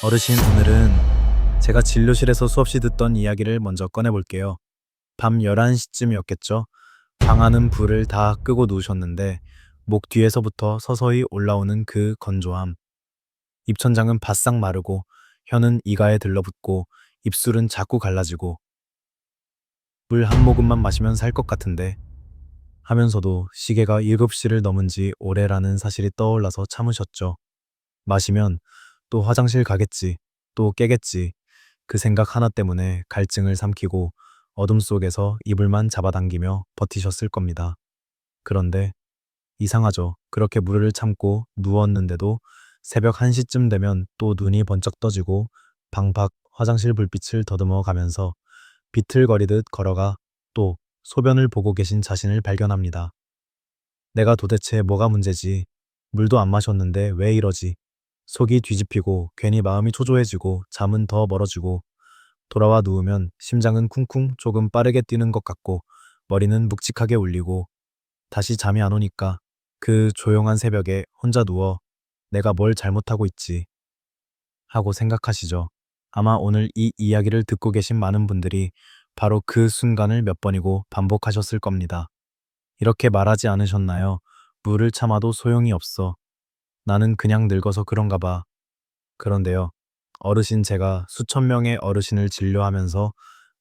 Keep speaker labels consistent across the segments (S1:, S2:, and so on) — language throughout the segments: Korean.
S1: 어르신, 오늘은 제가 진료실에서 수없이 듣던 이야기를 먼저 꺼내볼게요. 밤 11시쯤이었겠죠? 방 안은 불을 다 끄고 누우셨는데 목 뒤에서부터 서서히 올라오는 그 건조함. 입천장은 바싹 마르고 혀는 이가에 들러붙고 입술은 자꾸 갈라지고 물 한 모금만 마시면 살 것 같은데 하면서도 시계가 7시를 넘은 지 오래라는 사실이 떠올라서 참으셨죠. 마시면 또 화장실 가겠지, 또 깨겠지. 그 생각 하나 때문에 갈증을 삼키고 어둠 속에서 이불만 잡아당기며 버티셨을 겁니다. 그런데 이상하죠. 그렇게 물을 참고 누웠는데도 새벽 1시쯤 되면 또 눈이 번쩍 떠지고 방 밖 화장실 불빛을 더듬어 가면서 비틀거리듯 걸어가 또 소변을 보고 계신 자신을 발견합니다. 내가 도대체 뭐가 문제지? 물도 안 마셨는데 왜 이러지? 속이 뒤집히고 괜히 마음이 초조해지고 잠은 더 멀어지고 돌아와 누우면 심장은 쿵쿵 조금 빠르게 뛰는 것 같고 머리는 묵직하게 울리고 다시 잠이 안 오니까 그 조용한 새벽에 혼자 누워 내가 뭘 잘못하고 있지 하고 생각하시죠. 아마 오늘 이 이야기를 듣고 계신 많은 분들이 바로 그 순간을 몇 번이고 반복하셨을 겁니다. 이렇게 말하지 않으셨나요? 물을 참아도 소용이 없어. 나는 그냥 늙어서 그런가 봐. 그런데요. 어르신, 제가 수천 명의 어르신을 진료하면서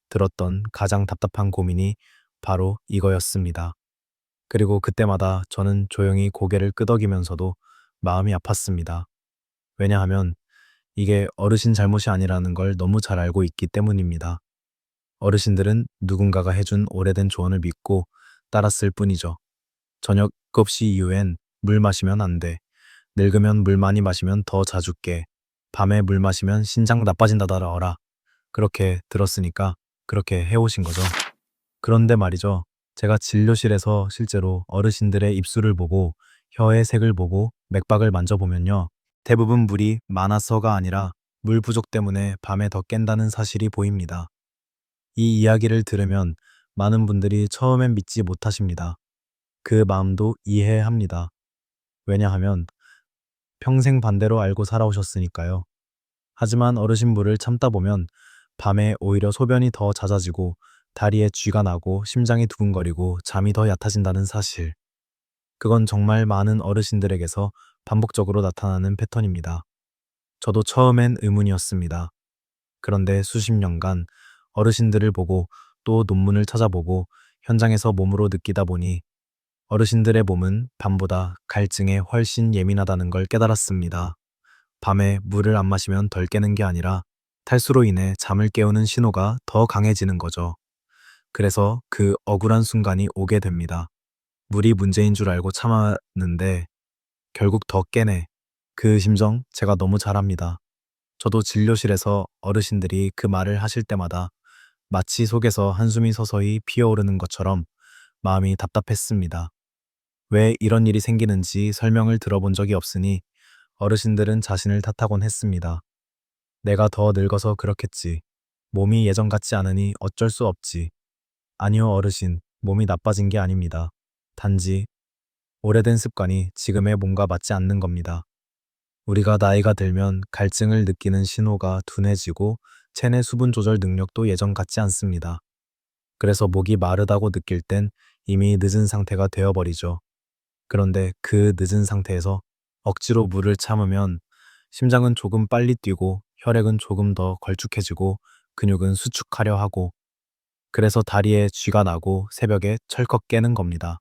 S1: 들었던 가장 답답한 고민이 바로 이거였습니다. 그리고 그때마다 저는 조용히 고개를 끄덕이면서도 마음이 아팠습니다. 왜냐하면 이게 어르신 잘못이 아니라는 걸 너무 잘 알고 있기 때문입니다. 어르신들은 누군가가 해준 오래된 조언을 믿고 따랐을 뿐이죠. 저녁 7시 이후엔 물 마시면 안 돼. 늙으면 물 많이 마시면 더 자주 깨. 밤에 물 마시면 신장 나빠진다더라. 그렇게 들었으니까 그렇게 해오신 거죠. 그런데 말이죠. 제가 진료실에서 실제로 어르신들의 입술을 보고 혀의 색을 보고 맥박을 만져보면요. 대부분 물이 많아서가 아니라 물 부족 때문에 밤에 더 깬다는 사실이 보입니다. 이 이야기를 들으면 많은 분들이 처음엔 믿지 못하십니다. 그 마음도 이해합니다. 왜냐하면 평생 반대로 알고 살아오셨으니까요. 하지만 어르신 물을 참다 보면 밤에 오히려 소변이 더 잦아지고 다리에 쥐가 나고 심장이 두근거리고 잠이 더 얕아진다는 사실. 그건 정말 많은 어르신들에게서 반복적으로 나타나는 패턴입니다. 저도 처음엔 의문이었습니다. 그런데 수십 년간 어르신들을 보고 또 논문을 찾아보고 현장에서 몸으로 느끼다 보니 어르신들의 몸은 밤보다 갈증에 훨씬 예민하다는 걸 깨달았습니다. 밤에 물을 안 마시면 덜 깨는 게 아니라 탈수로 인해 잠을 깨우는 신호가 더 강해지는 거죠. 그래서 그 억울한 순간이 오게 됩니다. 물이 문제인 줄 알고 참았는데 결국 더 깨네. 그 심정 제가 너무 잘 압니다. 저도 진료실에서 어르신들이 그 말을 하실 때마다 마치 속에서 한숨이 서서히 피어오르는 것처럼 마음이 답답했습니다. 왜 이런 일이 생기는지 설명을 들어본 적이 없으니 어르신들은 자신을 탓하곤 했습니다. 내가 더 늙어서 그렇겠지. 몸이 예전 같지 않으니 어쩔 수 없지. 아니요, 어르신. 몸이 나빠진 게 아닙니다. 단지 오래된 습관이 지금의 몸과 맞지 않는 겁니다. 우리가 나이가 들면 갈증을 느끼는 신호가 둔해지고 체내 수분 조절 능력도 예전 같지 않습니다. 그래서 목이 마르다고 느낄 땐 이미 늦은 상태가 되어버리죠. 그런데 그 늦은 상태에서 억지로 물을 참으면 심장은 조금 빨리 뛰고 혈액은 조금 더 걸쭉해지고 근육은 수축하려 하고 그래서 다리에 쥐가 나고 새벽에 철컥 깨는 겁니다.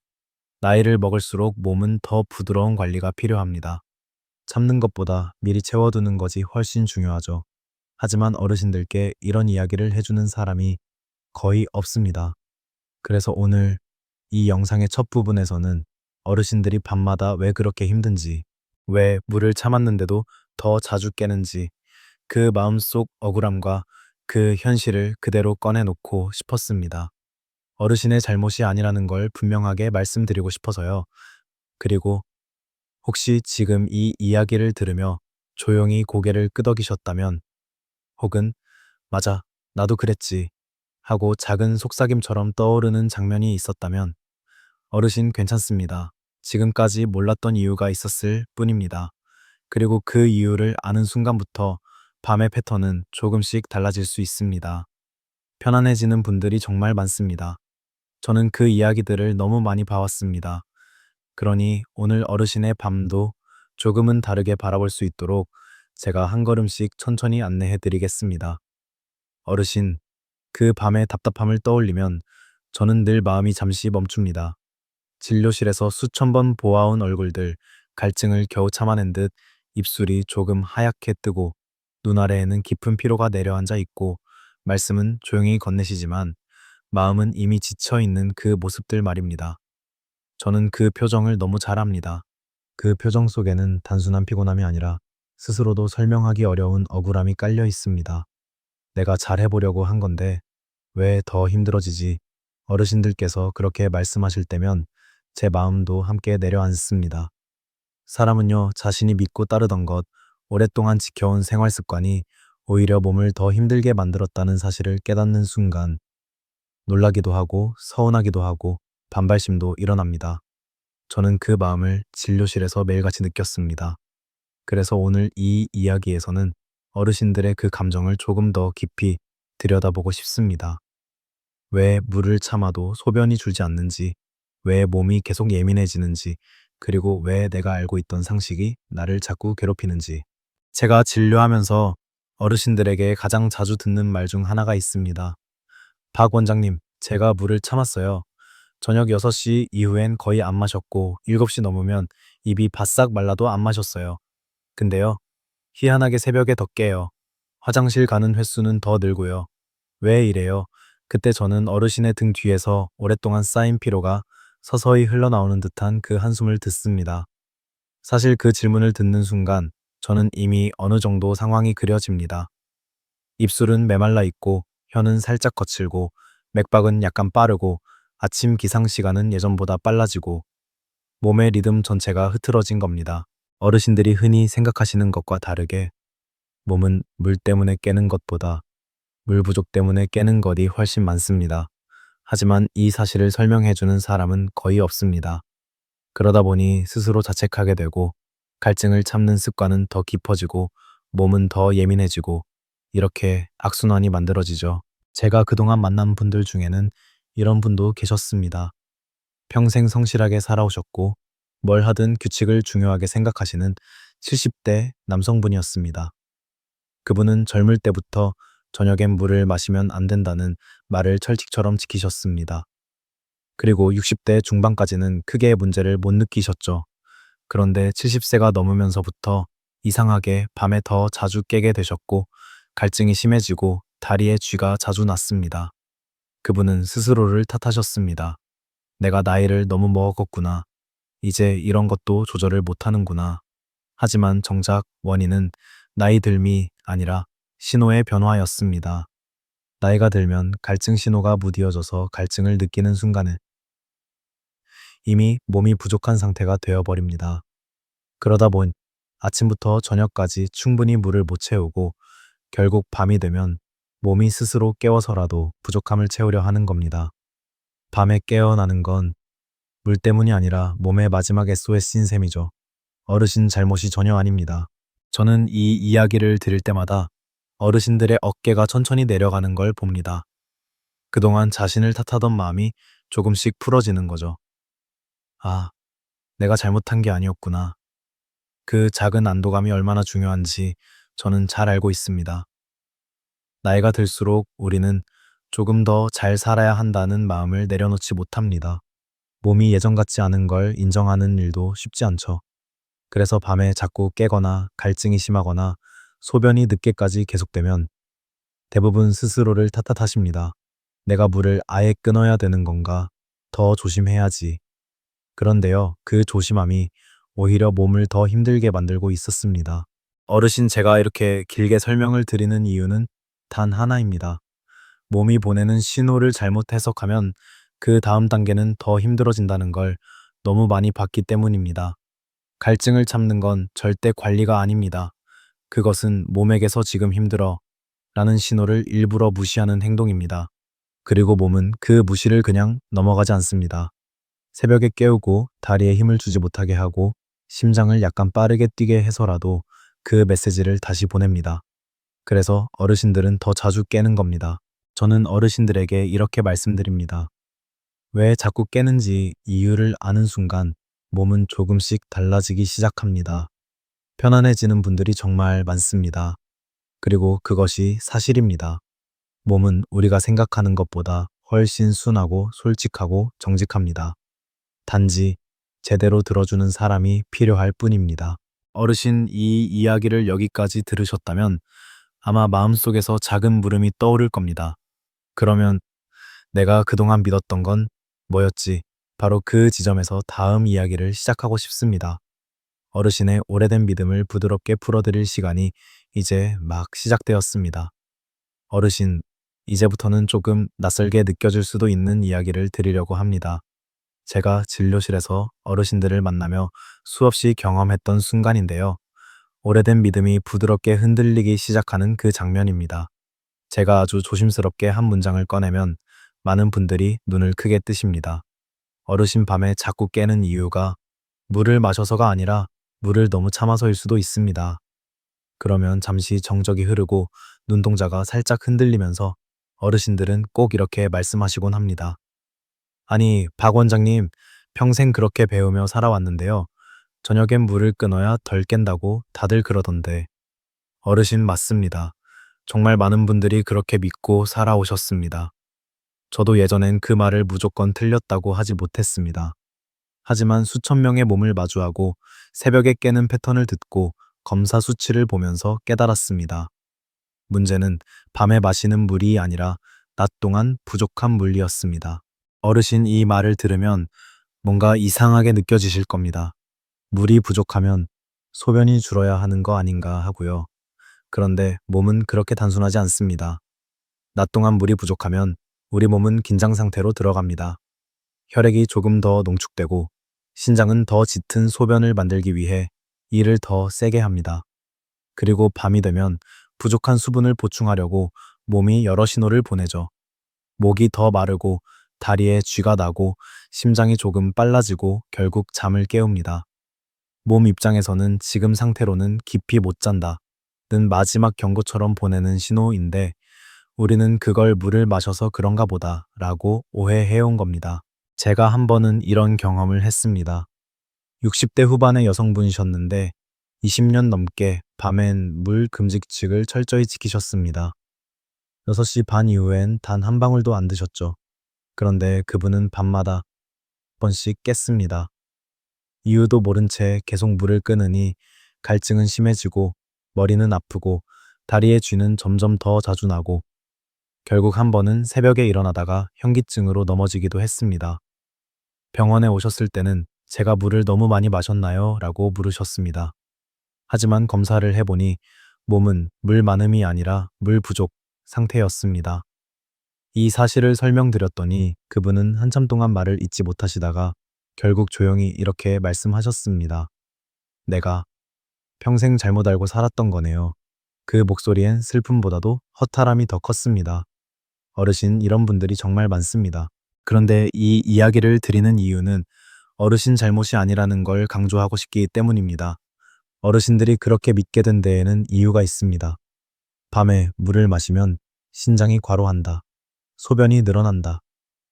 S1: 나이를 먹을수록 몸은 더 부드러운 관리가 필요합니다. 참는 것보다 미리 채워두는 것이 훨씬 중요하죠. 하지만 어르신들께 이런 이야기를 해주는 사람이 거의 없습니다. 그래서 오늘 이 영상의 첫 부분에서는 어르신들이 밤마다 왜 그렇게 힘든지, 왜 물을 참았는데도 더 자주 깨는지, 그 마음속 억울함과 그 현실을 그대로 꺼내놓고 싶었습니다. 어르신의 잘못이 아니라는 걸 분명하게 말씀드리고 싶어서요. 그리고 혹시 지금 이 이야기를 들으며 조용히 고개를 끄덕이셨다면, 혹은 맞아, 나도 그랬지 하고 작은 속삭임처럼 떠오르는 장면이 있었다면, 어르신 괜찮습니다. 지금까지 몰랐던 이유가 있었을 뿐입니다. 그리고 그 이유를 아는 순간부터 밤의 패턴은 조금씩 달라질 수 있습니다. 편안해지는 분들이 정말 많습니다. 저는 그 이야기들을 너무 많이 봐왔습니다. 그러니 오늘 어르신의 밤도 조금은 다르게 바라볼 수 있도록 제가 한 걸음씩 천천히 안내해 드리겠습니다. 어르신, 그 밤의 답답함을 떠올리면 저는 늘 마음이 잠시 멈춥니다. 진료실에서 수천 번 보아온 얼굴들, 갈증을 겨우 참아낸 듯 입술이 조금 하얗게 뜨고 눈 아래에는 깊은 피로가 내려앉아 있고 말씀은 조용히 건네시지만 마음은 이미 지쳐 있는 그 모습들 말입니다. 저는 그 표정을 너무 잘 압니다. 그 표정 속에는 단순한 피곤함이 아니라 스스로도 설명하기 어려운 억울함이 깔려 있습니다. 내가 잘해보려고 한 건데 왜 더 힘들어지지? 어르신들께서 그렇게 말씀하실 때면 제 마음도 함께 내려앉습니다. 사람은요, 자신이 믿고 따르던 것, 오랫동안 지켜온 생활 습관이 오히려 몸을 더 힘들게 만들었다는 사실을 깨닫는 순간 놀라기도 하고 서운하기도 하고 반발심도 일어납니다. 저는 그 마음을 진료실에서 매일같이 느꼈습니다. 그래서 오늘 이 이야기에서는 어르신들의 그 감정을 조금 더 깊이 들여다보고 싶습니다. 왜 물을 참아도 소변이 줄지 않는지, 왜 몸이 계속 예민해지는지, 그리고 왜 내가 알고 있던 상식이 나를 자꾸 괴롭히는지. 제가 진료하면서 어르신들에게 가장 자주 듣는 말 중 하나가 있습니다. 박 원장님, 제가 물을 참았어요. 저녁 6시 이후엔 거의 안 마셨고 7시 넘으면 입이 바싹 말라도 안 마셨어요. 근데요, 희한하게 새벽에 더 깨요. 화장실 가는 횟수는 더 늘고요. 왜 이래요? 그때 저는 어르신의 등 뒤에서 오랫동안 쌓인 피로가 서서히 흘러나오는 듯한 그 한숨을 듣습니다. 사실 그 질문을 듣는 순간 저는 이미 어느 정도 상황이 그려집니다. 입술은 메말라 있고 혀는 살짝 거칠고 맥박은 약간 빠르고 아침 기상 시간은 예전보다 빨라지고 몸의 리듬 전체가 흐트러진 겁니다. 어르신들이 흔히 생각하시는 것과 다르게 몸은 물 때문에 깨는 것보다 물 부족 때문에 깨는 것이 훨씬 많습니다. 하지만 이 사실을 설명해주는 사람은 거의 없습니다. 그러다 보니 스스로 자책하게 되고 갈증을 참는 습관은 더 깊어지고 몸은 더 예민해지고 이렇게 악순환이 만들어지죠. 제가 그동안 만난 분들 중에는 이런 분도 계셨습니다. 평생 성실하게 살아오셨고 뭘 하든 규칙을 중요하게 생각하시는 70대 남성분이었습니다. 그분은 젊을 때부터 저녁엔 물을 마시면 안 된다는 말을 철칙처럼 지키셨습니다. 그리고 60대 중반까지는 크게 문제를 못 느끼셨죠. 그런데 70세가 넘으면서부터 이상하게 밤에 더 자주 깨게 되셨고 갈증이 심해지고 다리에 쥐가 자주 났습니다. 그분은 스스로를 탓하셨습니다. 내가 나이를 너무 먹었구나. 이제 이런 것도 조절을 못하는구나. 하지만 정작 원인은 나이 듦이 아니라 신호의 변화였습니다. 나이가 들면 갈증 신호가 무디어져서 갈증을 느끼는 순간에 이미 몸이 부족한 상태가 되어버립니다. 그러다 보니 아침부터 저녁까지 충분히 물을 못 채우고 결국 밤이 되면 몸이 스스로 깨워서라도 부족함을 채우려 하는 겁니다. 밤에 깨어나는 건 물 때문이 아니라 몸의 마지막 SOS인 셈이죠. 어르신 잘못이 전혀 아닙니다. 저는 이 이야기를 들을 때마다 어르신들의 어깨가 천천히 내려가는 걸 봅니다. 그동안 자신을 탓하던 마음이 조금씩 풀어지는 거죠. 아, 내가 잘못한 게 아니었구나. 그 작은 안도감이 얼마나 중요한지 저는 잘 알고 있습니다. 나이가 들수록 우리는 조금 더 잘 살아야 한다는 마음을 내려놓지 못합니다. 몸이 예전 같지 않은 걸 인정하는 일도 쉽지 않죠. 그래서 밤에 자꾸 깨거나 갈증이 심하거나 소변이 늦게까지 계속되면 대부분 스스로를 탓하십니다. 내가 물을 아예 끊어야 되는 건가? 더 조심해야지. 그런데요, 그 조심함이 오히려 몸을 더 힘들게 만들고 있었습니다. 어르신 제가 이렇게 길게 설명을 드리는 이유는 단 하나입니다. 몸이 보내는 신호를 잘못 해석하면 그 다음 단계는 더 힘들어진다는 걸 너무 많이 봤기 때문입니다. 갈증을 참는 건 절대 관리가 아닙니다. 그것은 몸에게서 지금 힘들어 라는 신호를 일부러 무시하는 행동입니다. 그리고 몸은 그 무시를 그냥 넘어가지 않습니다. 새벽에 깨우고 다리에 힘을 주지 못하게 하고 심장을 약간 빠르게 뛰게 해서라도 그 메시지를 다시 보냅니다. 그래서 어르신들은 더 자주 깨는 겁니다. 저는 어르신들에게 이렇게 말씀드립니다. 왜 자꾸 깨는지 이유를 아는 순간 몸은 조금씩 달라지기 시작합니다. 편안해지는 분들이 정말 많습니다. 그리고 그것이 사실입니다. 몸은 우리가 생각하는 것보다 훨씬 순하고 솔직하고 정직합니다. 단지 제대로 들어주는 사람이 필요할 뿐입니다. 어르신 이 이야기를 여기까지 들으셨다면 아마 마음속에서 작은 물음이 떠오를 겁니다. 그러면 내가 그동안 믿었던 건 뭐였지? 바로 그 지점에서 다음 이야기를 시작하고 싶습니다. 어르신의 오래된 믿음을 부드럽게 풀어드릴 시간이 이제 막 시작되었습니다. 어르신, 이제부터는 조금 낯설게 느껴질 수도 있는 이야기를 드리려고 합니다. 제가 진료실에서 어르신들을 만나며 수없이 경험했던 순간인데요. 오래된 믿음이 부드럽게 흔들리기 시작하는 그 장면입니다. 제가 아주 조심스럽게 한 문장을 꺼내면 많은 분들이 눈을 크게 뜨십니다. 어르신 밤에 자꾸 깨는 이유가 물을 마셔서가 아니라 물을 너무 참아서일 수도 있습니다. 그러면 잠시 정적이 흐르고 눈동자가 살짝 흔들리면서 어르신들은 꼭 이렇게 말씀하시곤 합니다. 아니, 박 원장님, 평생 그렇게 배우며 살아왔는데요. 저녁엔 물을 끊어야 덜 깬다고 다들 그러던데. 어르신 맞습니다. 정말 많은 분들이 그렇게 믿고 살아오셨습니다. 저도 예전엔 그 말을 무조건 틀렸다고 하지 못했습니다. 하지만 수천 명의 몸을 마주하고 새벽에 깨는 패턴을 듣고 검사 수치를 보면서 깨달았습니다. 문제는 밤에 마시는 물이 아니라 낮 동안 부족한 물이었습니다. 어르신 이 말을 들으면 뭔가 이상하게 느껴지실 겁니다. 물이 부족하면 소변이 줄어야 하는 거 아닌가 하고요. 그런데 몸은 그렇게 단순하지 않습니다. 낮 동안 물이 부족하면 우리 몸은 긴장 상태로 들어갑니다. 혈액이 조금 더 농축되고 신장은 더 짙은 소변을 만들기 위해 이를 더 세게 합니다. 그리고 밤이 되면 부족한 수분을 보충하려고 몸이 여러 신호를 보내죠. 목이 더 마르고 다리에 쥐가 나고 심장이 조금 빨라지고 결국 잠을 깨웁니다. 몸 입장에서는 지금 상태로는 깊이 못 잔다 는 마지막 경고처럼 보내는 신호인데 우리는 그걸 물을 마셔서 그런가 보다 라고 오해해온 겁니다. 제가 한 번은 이런 경험을 했습니다. 60대 후반의 여성분이셨는데 20년 넘게 밤엔 물 금지칙을 철저히 지키셨습니다. 6시 반 이후엔 단 한 방울도 안 드셨죠. 그런데 그분은 밤마다 한 번씩 깼습니다. 이유도 모른 채 계속 물을 끊으니 갈증은 심해지고 머리는 아프고 다리의 쥐는 점점 더 자주 나고 결국 한 번은 새벽에 일어나다가 현기증으로 넘어지기도 했습니다. 병원에 오셨을 때는 제가 물을 너무 많이 마셨나요? 라고 물으셨습니다. 하지만 검사를 해보니 몸은 물 많음이 아니라 물 부족 상태였습니다. 이 사실을 설명드렸더니 그분은 한참 동안 말을 잇지 못하시다가 결국 조용히 이렇게 말씀하셨습니다. 내가 평생 잘못 알고 살았던 거네요. 그 목소리엔 슬픔보다도 허탈함이 더 컸습니다. 어르신 이런 분들이 정말 많습니다. 그런데 이 이야기를 드리는 이유는 어르신 잘못이 아니라는 걸 강조하고 싶기 때문입니다. 어르신들이 그렇게 믿게 된 데에는 이유가 있습니다. 밤에 물을 마시면 신장이 과로한다. 소변이 늘어난다.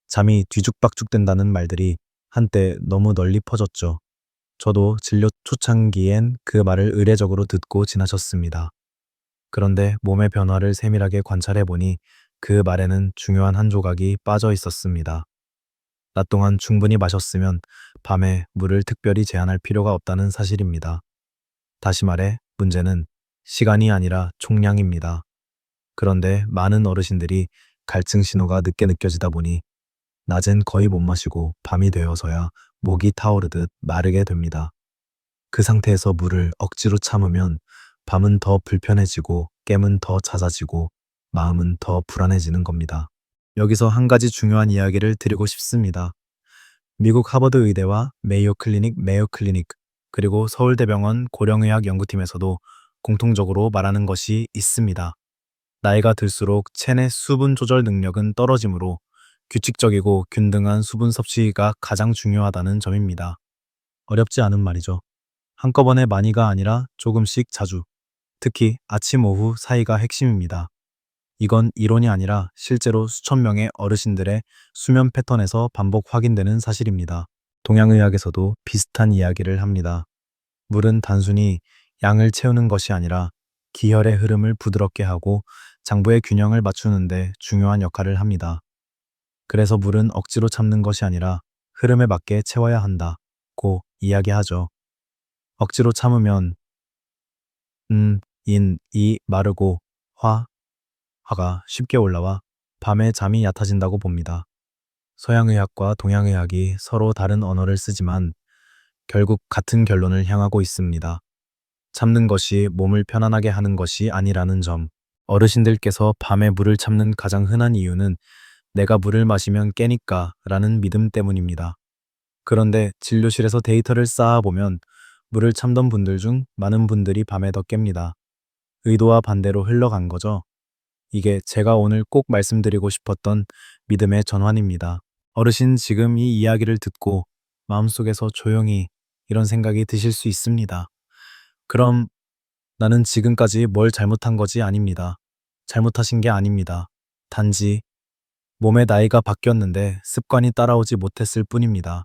S1: 잠이 뒤죽박죽된다는 말들이 한때 너무 널리 퍼졌죠. 저도 진료 초창기엔 그 말을 의례적으로 듣고 지나쳤습니다. 그런데 몸의 변화를 세밀하게 관찰해 보니 그 말에는 중요한 한 조각이 빠져 있었습니다. 낮 동안 충분히 마셨으면 밤에 물을 특별히 제한할 필요가 없다는 사실입니다. 다시 말해 문제는 시간이 아니라 총량입니다. 그런데 많은 어르신들이 갈증 신호가 늦게 느껴지다 보니 낮엔 거의 못 마시고 밤이 되어서야 목이 타오르듯 마르게 됩니다. 그 상태에서 물을 억지로 참으면 밤은 더 불편해지고 깨문 더 잦아지고 마음은 더 불안해지는 겁니다. 여기서 한 가지 중요한 이야기를 드리고 싶습니다. 미국 하버드 의대와 메이오 클리닉, 그리고 서울대병원 고령의학 연구팀에서도 공통적으로 말하는 것이 있습니다. 나이가 들수록 체내 수분 조절 능력은 떨어지므로 규칙적이고 균등한 수분 섭취가 가장 중요하다는 점입니다. 어렵지 않은 말이죠. 한꺼번에 많이가 아니라 조금씩 자주. 특히 아침 오후 사이가 핵심입니다. 이건 이론이 아니라 실제로 수천 명의 어르신들의 수면 패턴에서 반복 확인되는 사실입니다. 동양의학에서도 비슷한 이야기를 합니다. 물은 단순히 양을 채우는 것이 아니라 기혈의 흐름을 부드럽게 하고 장부의 균형을 맞추는데 중요한 역할을 합니다. 그래서 물은 억지로 참는 것이 아니라 흐름에 맞게 채워야 한다고 이야기하죠. 억지로 참으면 이 마르고 화가 쉽게 올라와 밤에 잠이 얕아진다고 봅니다. 서양의학과 동양의학이 서로 다른 언어를 쓰지만 결국 같은 결론을 향하고 있습니다. 참는 것이 몸을 편안하게 하는 것이 아니라는 점. 어르신들께서 밤에 물을 참는 가장 흔한 이유는 내가 물을 마시면 깨니까 라는 믿음 때문입니다. 그런데 진료실에서 데이터를 쌓아보면 물을 참던 분들 중 많은 분들이 밤에 더 깹니다. 의도와 반대로 흘러간 거죠. 이게 제가 오늘 꼭 말씀드리고 싶었던 믿음의 전환입니다. 어르신 지금 이 이야기를 듣고 마음속에서 조용히 이런 생각이 드실 수 있습니다. 그럼 나는 지금까지 뭘 잘못한 거지 아닙니다. 잘못하신 게 아닙니다. 단지 몸의 나이가 바뀌었는데 습관이 따라오지 못했을 뿐입니다.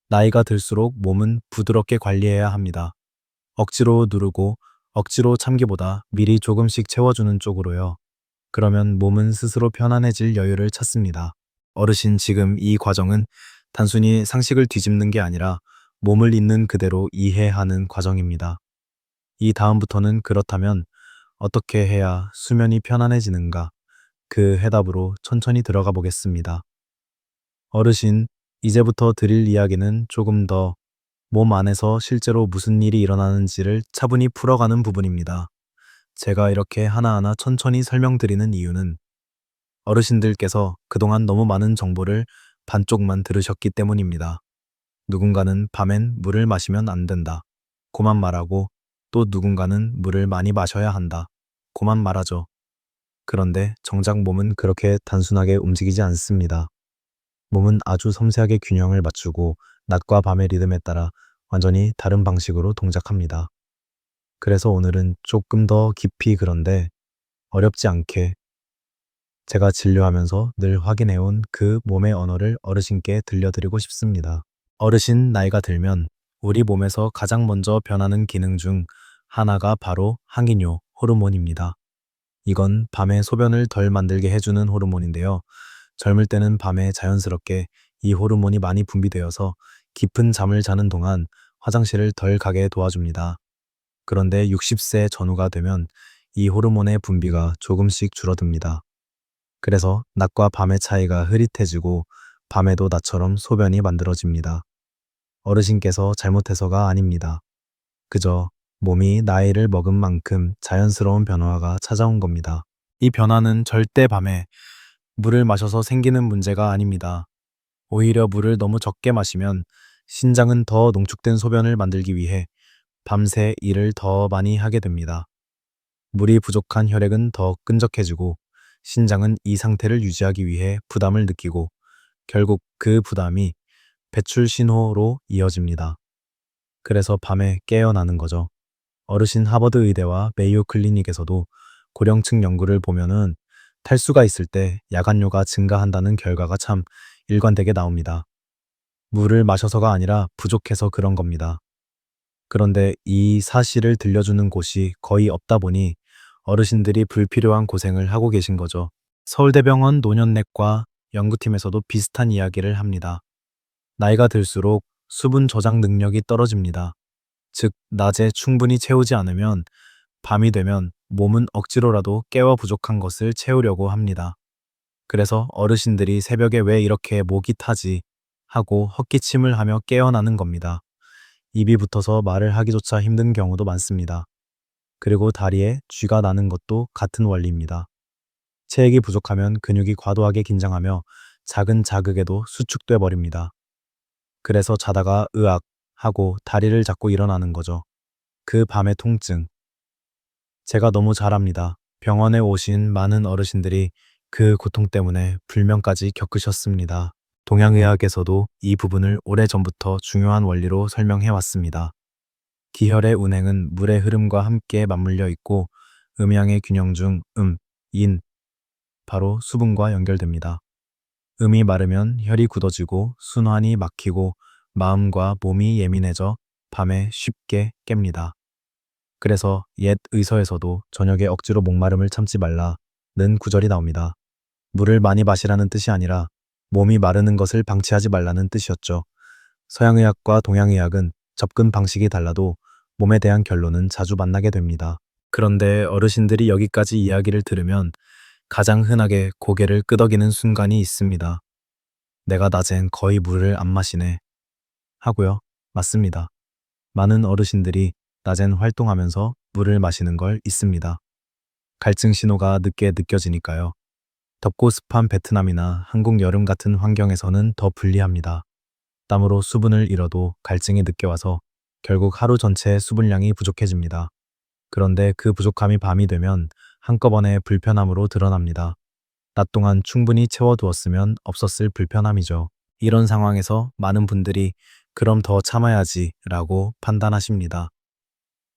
S1: 나이가 들수록 몸은 부드럽게 관리해야 합니다. 억지로 누르고 억지로 참기보다 미리 조금씩 채워주는 쪽으로요. 그러면 몸은 스스로 편안해질 여유를 찾습니다. 어르신 지금 이 과정은 단순히 상식을 뒤집는 게 아니라 몸을 있는 그대로 이해하는 과정입니다. 이 다음부터는 그렇다면 어떻게 해야 수면이 편안해지는가? 그 해답으로 천천히 들어가 보겠습니다. 어르신, 이제부터 드릴 이야기는 조금 더 몸 안에서 실제로 무슨 일이 일어나는지를 차분히 풀어가는 부분입니다. 제가 이렇게 하나하나 천천히 설명드리는 이유는 어르신들께서 그동안 너무 많은 정보를 반쪽만 들으셨기 때문입니다. 누군가는 밤엔 물을 마시면 안 된다. 고만 말하고 또 누군가는 물을 많이 마셔야 한다. 고만 말하죠. 그런데 정작 몸은 그렇게 단순하게 움직이지 않습니다. 몸은 아주 섬세하게 균형을 맞추고 낮과 밤의 리듬에 따라 완전히 다른 방식으로 동작합니다. 그래서 오늘은 조금 더 깊이 그런데 어렵지 않게 제가 진료하면서 늘 확인해온 그 몸의 언어를 어르신께 들려드리고 싶습니다. 어르신 나이가 들면 우리 몸에서 가장 먼저 변하는 기능 중 하나가 바로 항이뇨 호르몬입니다. 이건 밤에 소변을 덜 만들게 해주는 호르몬인데요. 젊을 때는 밤에 자연스럽게 이 호르몬이 많이 분비되어서 깊은 잠을 자는 동안 화장실을 덜 가게 도와줍니다. 그런데 60세 전후가 되면 이 호르몬의 분비가 조금씩 줄어듭니다. 그래서 낮과 밤의 차이가 흐릿해지고 밤에도 낮처럼 소변이 만들어집니다. 어르신께서 잘못해서가 아닙니다. 그저 몸이 나이를 먹은 만큼 자연스러운 변화가 찾아온 겁니다. 이 변화는 절대 밤에 물을 마셔서 생기는 문제가 아닙니다. 오히려 물을 너무 적게 마시면 신장은 더 농축된 소변을 만들기 위해 밤새 일을 더 많이 하게 됩니다. 물이 부족한 혈액은 더 끈적해지고 신장은 이 상태를 유지하기 위해 부담을 느끼고 결국 그 부담이 배출 신호로 이어집니다. 그래서 밤에 깨어나는 거죠. 어르신 하버드 의대와 메이오 클리닉에서도 고령층 연구를 보면은 탈수가 있을 때 야간뇨가 증가한다는 결과가 참 일관되게 나옵니다. 물을 마셔서가 아니라 부족해서 그런 겁니다. 그런데 이 사실을 들려주는 곳이 거의 없다 보니 어르신들이 불필요한 고생을 하고 계신 거죠. 서울대병원 노년내과 연구팀에서도 비슷한 이야기를 합니다. 나이가 들수록 수분 저장 능력이 떨어집니다. 즉, 낮에 충분히 채우지 않으면 밤이 되면 몸은 억지로라도 깨워 부족한 것을 채우려고 합니다. 그래서 어르신들이 새벽에 왜 이렇게 목이 타지 하고 헛기침을 하며 깨어나는 겁니다. 입이 붙어서 말을 하기조차 힘든 경우도 많습니다. 그리고 다리에 쥐가 나는 것도 같은 원리입니다. 체액이 부족하면 근육이 과도하게 긴장하며 작은 자극에도 수축돼 버립니다. 그래서 자다가 으악 하고 다리를 잡고 일어나는 거죠. 그 밤의 통증. 제가 너무 잘 압니다. 병원에 오신 많은 어르신들이 그 고통 때문에 불면까지 겪으셨습니다. 동양의학에서도 이 부분을 오래전부터 중요한 원리로 설명해 왔습니다. 기혈의 운행은 물의 흐름과 함께 맞물려 있고 음양의 균형 중 인, 바로 수분과 연결됩니다. 음이 마르면 혈이 굳어지고 순환이 막히고 마음과 몸이 예민해져 밤에 쉽게 깹니다. 그래서 옛 의서에서도 저녁에 억지로 목마름을 참지 말라는 구절이 나옵니다. 물을 많이 마시라는 뜻이 아니라 몸이 마르는 것을 방치하지 말라는 뜻이었죠. 서양의학과 동양의학은 접근 방식이 달라도 몸에 대한 결론은 자주 만나게 됩니다. 그런데 어르신들이 여기까지 이야기를 들으면 가장 흔하게 고개를 끄덕이는 순간이 있습니다. 내가 낮엔 거의 물을 안 마시네. 하고요. 맞습니다. 많은 어르신들이 낮엔 활동하면서 물을 마시는 걸 잊습니다. 갈증 신호가 늦게 느껴지니까요. 덥고 습한 베트남이나 한국 여름 같은 환경에서는 더 불리합니다. 땀으로 수분을 잃어도 갈증이 늦게 와서 결국 하루 전체 수분량이 부족해집니다. 그런데 그 부족함이 밤이 되면 한꺼번에 불편함으로 드러납니다. 낮 동안 충분히 채워두었으면 없었을 불편함이죠. 이런 상황에서 많은 분들이 그럼 더 참아야지 라고 판단하십니다.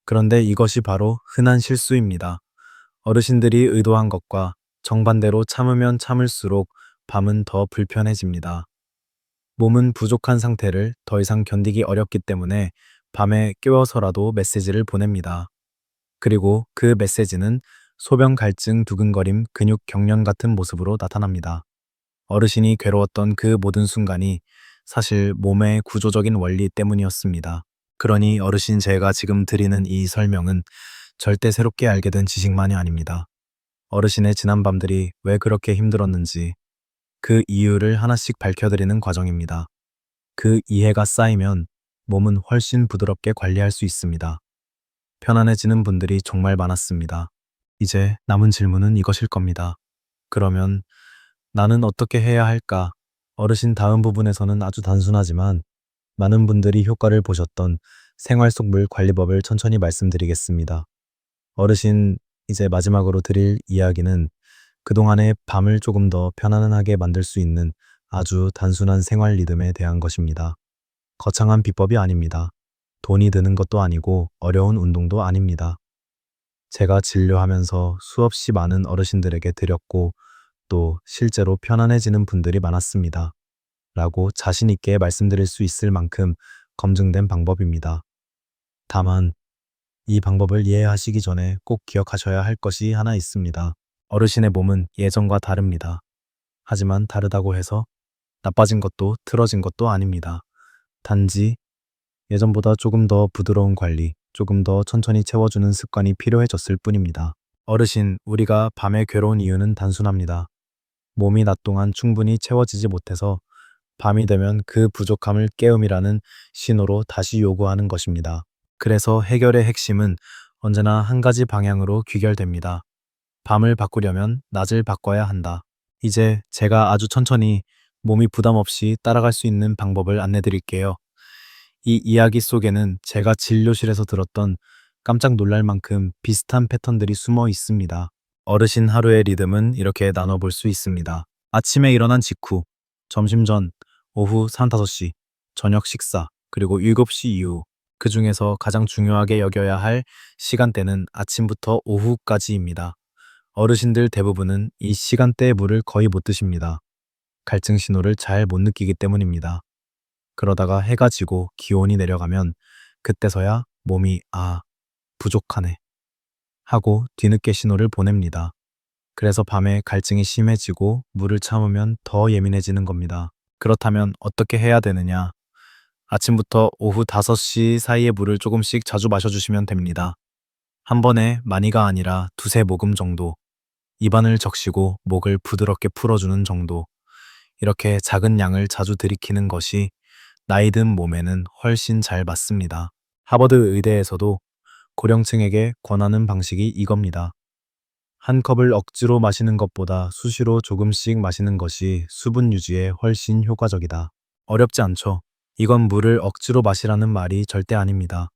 S1: 그런데 이것이 바로 흔한 실수입니다. 어르신들이 의도한 것과 정반대로 참으면 참을수록 밤은 더 불편해집니다. 몸은 부족한 상태를 더 이상 견디기 어렵기 때문에 밤에 깨워서라도 메시지를 보냅니다. 그리고 그 메시지는 소변 갈증, 두근거림, 근육 경련 같은 모습으로 나타납니다. 어르신이 괴로웠던 그 모든 순간이 사실 몸의 구조적인 원리 때문이었습니다. 그러니 어르신 제가 지금 드리는 이 설명은 절대 새롭게 알게 된 지식만이 아닙니다. 어르신의 지난 밤들이 왜 그렇게 힘들었는지 그 이유를 하나씩 밝혀드리는 과정입니다. 그 이해가 쌓이면 몸은 훨씬 부드럽게 관리할 수 있습니다. 편안해지는 분들이 정말 많았습니다. 이제 남은 질문은 이것일 겁니다. 그러면 나는 어떻게 해야 할까? 어르신 다음 부분에서는 아주 단순하지만 많은 분들이 효과를 보셨던 생활 속 물 관리법을 천천히 말씀드리겠습니다. 어르신, 이제 마지막으로 드릴 이야기는 그동안의 밤을 조금 더 편안하게 만들 수 있는 아주 단순한 생활 리듬에 대한 것입니다. 거창한 비법이 아닙니다. 돈이 드는 것도 아니고 어려운 운동도 아닙니다. 제가 진료하면서 수없이 많은 어르신들에게 드렸고 또 실제로 편안해지는 분들이 많았습니다. 라고 자신 있게 말씀드릴 수 있을 만큼 검증된 방법입니다. 다만 이 방법을 이해하시기 전에 꼭 기억하셔야 할 것이 하나 있습니다. 어르신의 몸은 예전과 다릅니다. 하지만 다르다고 해서 나빠진 것도 틀어진 것도 아닙니다. 단지 예전보다 조금 더 부드러운 관리, 조금 더 천천히 채워주는 습관이 필요해졌을 뿐입니다. 어르신, 우리가 밤에 괴로운 이유는 단순합니다. 몸이 낮 동안 충분히 채워지지 못해서 밤이 되면 그 부족함을 깨움이라는 신호로 다시 요구하는 것입니다. 그래서 해결의 핵심은 언제나 한 가지 방향으로 귀결됩니다. 밤을 바꾸려면 낮을 바꿔야 한다. 이제 제가 아주 천천히 몸이 부담 없이 따라갈 수 있는 방법을 안내 드릴게요. 이 이야기 속에는 제가 진료실에서 들었던 깜짝 놀랄 만큼 비슷한 패턴들이 숨어 있습니다. 어르신 하루의 리듬은 이렇게 나눠볼 수 있습니다. 아침에 일어난 직후, 점심 전, 오후 3, 5시, 저녁 식사, 그리고 7시 이후. 그 중에서 가장 중요하게 여겨야 할 시간대는 아침부터 오후까지입니다. 어르신들 대부분은 이 시간대에 물을 거의 못 드십니다. 갈증 신호를 잘 못 느끼기 때문입니다. 그러다가 해가 지고 기온이 내려가면 그때서야 몸이 부족하네 하고 뒤늦게 신호를 보냅니다. 그래서 밤에 갈증이 심해지고 물을 참으면 더 예민해지는 겁니다. 그렇다면 어떻게 해야 되느냐? 아침부터 오후 5시 사이에 물을 조금씩 자주 마셔주시면 됩니다. 한 번에 많이가 아니라 두세 모금 정도. 입안을 적시고 목을 부드럽게 풀어주는 정도. 이렇게 작은 양을 자주 들이키는 것이 나이 든 몸에는 훨씬 잘 맞습니다. 하버드 의대에서도 고령층에게 권하는 방식이 이겁니다. 한 컵을 억지로 마시는 것보다 수시로 조금씩 마시는 것이 수분 유지에 훨씬 효과적이다. 어렵지 않죠? 이건 물을 억지로 마시라는 말이 절대 아닙니다.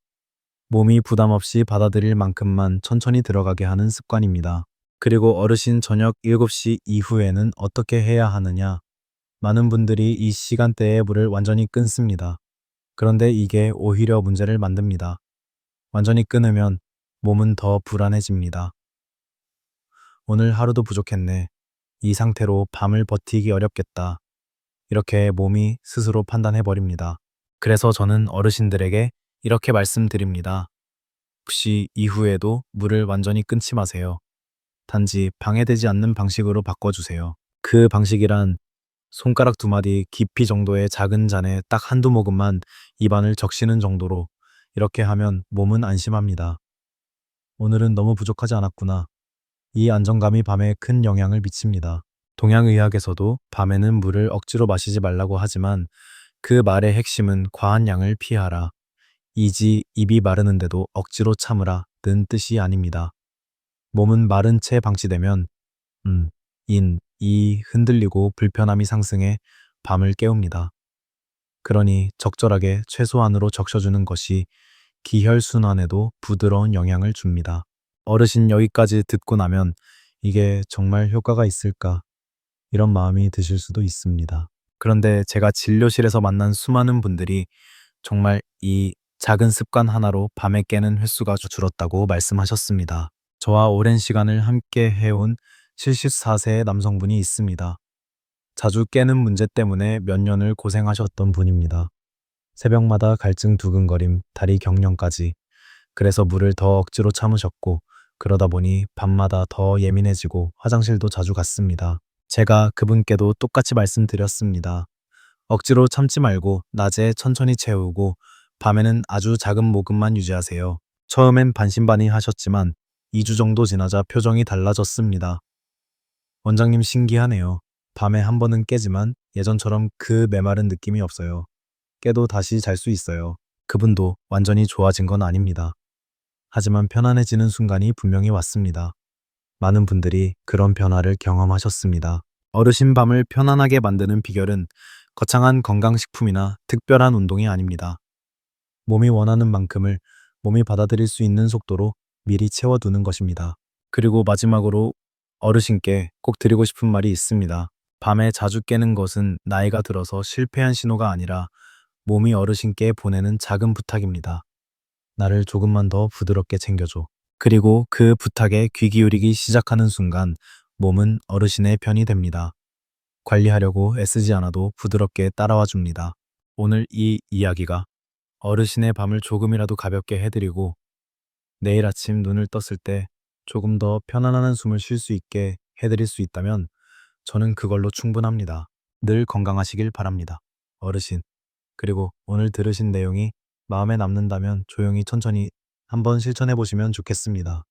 S1: 몸이 부담 없이 받아들일 만큼만 천천히 들어가게 하는 습관입니다. 그리고 어르신 저녁 7시 이후에는 어떻게 해야 하느냐? 많은 분들이 이 시간대에 물을 완전히 끊습니다. 그런데 이게 오히려 문제를 만듭니다. 완전히 끊으면 몸은 더 불안해집니다. 오늘 하루도 부족했네. 이 상태로 밤을 버티기 어렵겠다. 이렇게 몸이 스스로 판단해버립니다. 그래서 저는 어르신들에게 이렇게 말씀드립니다. 혹시 이후에도 물을 완전히 끊지 마세요. 단지 방해되지 않는 방식으로 바꿔주세요. 그 방식이란 손가락 두 마디 깊이 정도의 작은 잔에 딱 한두 모금만 입안을 적시는 정도로 이렇게 하면 몸은 안심합니다. 오늘은 너무 부족하지 않았구나. 이 안정감이 밤에 큰 영향을 미칩니다. 동양의학에서도 밤에는 물을 억지로 마시지 말라고 하지만 그 말의 핵심은 과한 양을 피하라. 이지 입이 마르는데도 억지로 참으라 는 뜻이 아닙니다. 몸은 마른 채 방치되면 이 흔들리고 불편함이 상승해 밤을 깨웁니다. 그러니 적절하게 최소한으로 적셔주는 것이 기혈순환에도 부드러운 영향을 줍니다. 어르신 여기까지 듣고 나면 이게 정말 효과가 있을까? 이런 마음이 드실 수도 있습니다. 그런데 제가 진료실에서 만난 수많은 분들이 정말 이 작은 습관 하나로 밤에 깨는 횟수가 줄었다고 말씀하셨습니다. 저와 오랜 시간을 함께 해온 74세의 남성분이 있습니다. 자주 깨는 문제 때문에 몇 년을 고생하셨던 분입니다. 새벽마다 갈증 두근거림, 다리 경련까지. 그래서 물을 더 억지로 참으셨고 그러다 보니 밤마다 더 예민해지고 화장실도 자주 갔습니다. 제가 그분께도 똑같이 말씀드렸습니다. 억지로 참지 말고 낮에 천천히 채우고 밤에는 아주 작은 모금만 유지하세요. 처음엔 반신반의 하셨지만 2주 정도 지나자 표정이 달라졌습니다. 원장님 신기하네요. 밤에 한 번은 깨지만 예전처럼 그 메마른 느낌이 없어요. 깨도 다시 잘 수 있어요. 그분도 완전히 좋아진 건 아닙니다. 하지만 편안해지는 순간이 분명히 왔습니다. 많은 분들이 그런 변화를 경험하셨습니다. 어르신 밤을 편안하게 만드는 비결은 거창한 건강식품이나 특별한 운동이 아닙니다. 몸이 원하는 만큼을 몸이 받아들일 수 있는 속도로 미리 채워두는 것입니다. 그리고 마지막으로 어르신께 꼭 드리고 싶은 말이 있습니다. 밤에 자주 깨는 것은 나이가 들어서 실패한 신호가 아니라 몸이 어르신께 보내는 작은 부탁입니다. 나를 조금만 더 부드럽게 챙겨줘. 그리고 그 부탁에 귀 기울이기 시작하는 순간 몸은 어르신의 편이 됩니다. 관리하려고 애쓰지 않아도 부드럽게 따라와 줍니다. 오늘 이 이야기가 어르신의 밤을 조금이라도 가볍게 해드리고 내일 아침 눈을 떴을 때 조금 더 편안한 한숨을 쉴 수 있게 해드릴 수 있다면 저는 그걸로 충분합니다. 늘 건강하시길 바랍니다. 어르신. 그리고 오늘 들으신 내용이 마음에 남는다면 조용히 천천히 한번 실천해 보시면 좋겠습니다.